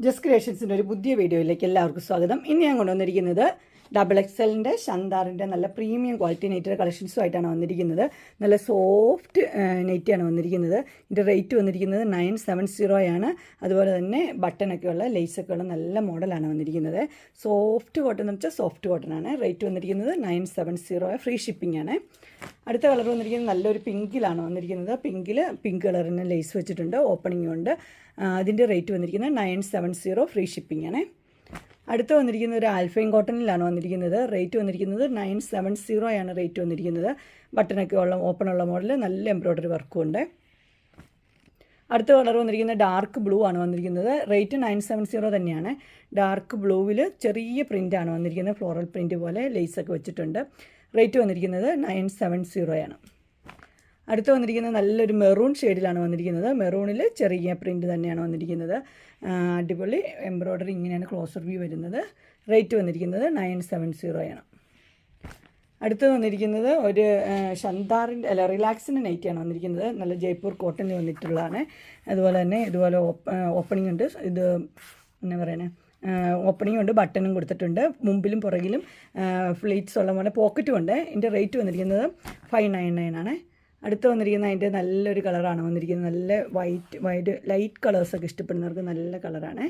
Just ക്രിയേഷൻസിൻ്റെ ഒരു പുതിയ വീഡിയോയിലേക്ക് എല്ലാവർക്കും സ്വാഗതം. ഇന്ന് ഞാൻ കൊണ്ടുവന്നിരിക്കുന്നത് XXLൻ്റെ ഷന്താറിൻ്റെ നല്ല പ്രീമിയം ക്വാളിറ്റി നെറ്റിയുടെ കളക്ഷൻസുമായിട്ടാണ് വന്നിരിക്കുന്നത്. നല്ല സോഫ്റ്റ് നെറ്റിയാണ് വന്നിരിക്കുന്നത്. ഇതിൻ്റെ റേറ്റ് വന്നിരിക്കുന്നത് 970 അതുപോലെ തന്നെ ബട്ടനൊക്കെയുള്ള ലേസൊക്കെയുള്ള നല്ല മോഡലാണ് വന്നിരിക്കുന്നത്. സോഫ്റ്റ് കോട്ടൺ എന്ന് വെച്ചാൽ സോഫ്റ്റ് കോട്ടൺ ആണ്. റേറ്റ് വന്നിരിക്കുന്നത് 970, ഫ്രീ ഷിപ്പിംഗ് ആണ്. അടുത്ത കളർ വന്നിരിക്കുന്നത് നല്ലൊരു പിങ്കിലാണ് വന്നിരിക്കുന്നത്. പിങ്ക് കളറിന് ലേസ് വെച്ചിട്ടുണ്ട്, ഓപ്പണിംഗ് ഉണ്ട്. അതിൻ്റെ റേറ്റ് വന്നിരിക്കുന്നത് 970, ഫ്രീ ഷിപ്പിംഗ് ആണ്. അടുത്ത് വന്നിരിക്കുന്നത് ഒരു ആൽഫൈൻ കോട്ടണിലാണ് വന്നിരിക്കുന്നത്. റേറ്റ് വന്നിരിക്കുന്നത് 970 റേറ്റ് വന്നിരിക്കുന്നത്. ബട്ടനൊക്കെ ഉള്ള ഓപ്പണുള്ള മോഡൽ, നല്ല എംബ്രോയ്ഡറി വർക്കും ഉണ്ട്. അടുത്ത കളർ വന്നിരിക്കുന്നത് ഡാർക്ക് ബ്ലൂ ആണ് വന്നിരിക്കുന്നത്. റേറ്റ് 970 തന്നെയാണ്. ഡാർക്ക് ബ്ലൂവിൽ ചെറിയ പ്രിൻ്റാണ് വന്നിരിക്കുന്നത്, ഫ്ലോറൽ പ്രിൻ്റ് പോലെ ലേസൊക്കെ വെച്ചിട്ടുണ്ട്. റേറ്റ് വന്നിരിക്കുന്നത് 970. അടുത്ത് വന്നിരിക്കുന്നത് നല്ലൊരു മെറൂൺ ഷെയ്ഡിലാണ് വന്നിരിക്കുന്നത്. മെറൂണിൽ ചെറിയ പ്രിൻ്റ് തന്നെയാണ് വന്നിരിക്കുന്നത്. അടിപൊളി എംബ്രോയ്ഡറി, ഇങ്ങനെയാണ് ക്ലോസർ വ്യൂ വരുന്നത്. റേറ്റ് വന്നിരിക്കുന്നത് 970. അടുത്ത് വന്നിരിക്കുന്നത് ഒരു ഷന്താറിൻ്റെ റിലാക്സിൻ്റെ നൈറ്റിയാണ് വന്നിരിക്കുന്നത്. നല്ല ജയ്പൂർ കോട്ടണിൽ വന്നിട്ടുള്ളതാണ്. അതുപോലെ തന്നെ ഇതുപോലെ ഓപ്പണിംഗ് ഉണ്ട്. ഇത് എന്നാ പറയുന്നത്, ഓപ്പണിംഗ് ഉണ്ട്, ബട്ടണും കൊടുത്തിട്ടുണ്ട്. മുമ്പിലും പുറകിലും ഫ്ലീറ്റ്സ് ഉള്ള പോലെ പോക്കറ്റും ഉണ്ട്. ഇതിൻ്റെ റേറ്റ് വന്നിരിക്കുന്നത് 599. അടുത്ത് വന്നിരിക്കുന്നത് അതിൻ്റെ നല്ലൊരു കളറാണ് വന്നിരിക്കുന്നത്. നല്ല വൈറ്റ് ലൈറ്റ് കളേഴ്സൊക്കെ ഇഷ്ടപ്പെടുന്നവർക്ക് നല്ല കളറാണ്.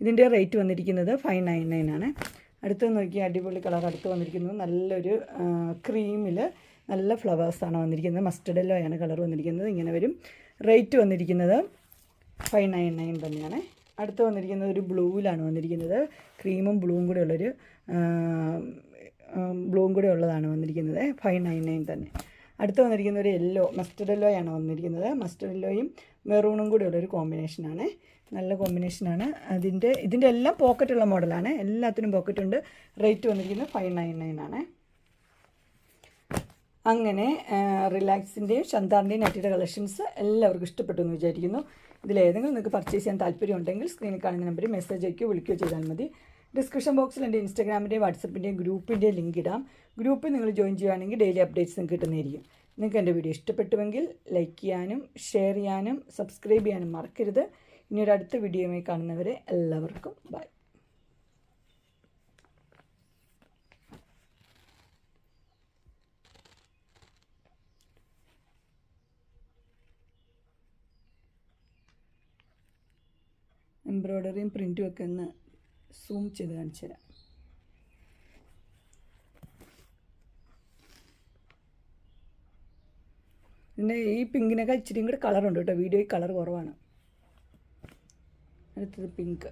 ഇതിൻ്റെ റേറ്റ് വന്നിരിക്കുന്നത് 599. അടുത്ത് നോക്കിയാൽ അടിപൊളി കളർ അടുത്ത് വന്നിരിക്കുന്നത് നല്ലൊരു ക്രീമിൽ നല്ല ഫ്ലവേഴ്സാണ് വന്നിരിക്കുന്നത്. മസ്റ്റർഡ് യെല്ലോയാണ് കളർ വന്നിരിക്കുന്നത്. ഇങ്ങനെ വരും. റേറ്റ് വന്നിരിക്കുന്നത് 599 തന്നെയാണ്. അടുത്ത് വന്നിരിക്കുന്നത് ഒരു ബ്ലൂവിലാണ് വന്നിരിക്കുന്നത്. ക്രീമും ബ്ലൂവും കൂടെ ഉള്ളതാണ് വന്നിരിക്കുന്നത്. 599 തന്നെ. അടുത്ത് വന്നിരിക്കുന്ന ഒരു മസ്റ്റർഡ് യെല്ലോയാണ് വന്നിരിക്കുന്നത്. മസ്റ്റർഡ് യെല്ലോയും മെറൂണും കൂടെ ഉള്ളൊരു കോമ്പിനേഷനാണ്. നല്ല കോമ്പിനേഷനാണ്. ഇതിൻ്റെ എല്ലാം പോക്കറ്റുള്ള മോഡലാണ്. എല്ലാത്തിനും പോക്കറ്റുണ്ട്. റേറ്റ് വന്നിരിക്കുന്നത് 599. അങ്ങനെ റിലാക്സിൻ്റെയും ഷന്താറിൻ്റെയും നെറ്റിയുടെ കളക്ഷൻസ് എല്ലാവർക്കും ഇഷ്ടപ്പെട്ടു എന്ന് വിചാരിക്കുന്നു. ഇതിലേതെങ്കിലും നിങ്ങൾക്ക് പർച്ചേസ് ചെയ്യാൻ താല്പര്യമുണ്ടെങ്കിൽ സ്ക്രീനിൽ കാണുന്ന നമ്പറിൽ മെസ്സേജ് അയക്കുകയോ വിളിക്കുകയോ ചെയ്താൽ മതി. ഡിസ്ക്രിപ്ഷൻ ബോക്സിൽ എൻ്റെ ഇൻസ്റ്റാഗ്രാമിൻ്റെയും വാട്സപ്പിൻ്റെയും ഗ്രൂപ്പിൻ്റെയും ലിങ്ക് ഇടാം. ഗ്രൂപ്പിൽ നിങ്ങൾ ജോയിൻ ചെയ്യുകയാണെങ്കിൽ ഡെയിലി അപ്ഡേറ്റ്സ് നിങ്ങൾക്ക് കിട്ടുന്നതായിരിക്കും. നിങ്ങൾക്ക് എൻ്റെ വീഡിയോ ഇഷ്ടപ്പെട്ടുവെങ്കിൽ ലൈക്ക് ചെയ്യാനും ഷെയർ ചെയ്യാനും സബ്സ്ക്രൈബ് ചെയ്യാനും മറക്കരുത്. ഇനിയൊരു അടുത്ത വീഡിയോയുമായി കാണുന്നവരെ എല്ലാവർക്കും ബൈ. എംബ്രോയ്ഡറിയും പ്രിൻറ്റും ഒക്കെ ഒന്ന് സൂം ചെയ്ത് കാണിച്ചു തരാം. പിന്നെ ഈ പിങ്കിനൊക്കെ ഇച്ചിരിയും കൂടെ കളറുണ്ട് കേട്ടോ. വീഡിയോയിൽ കളർ കുറവാണ്. അടുത്തത് പിങ്ക്.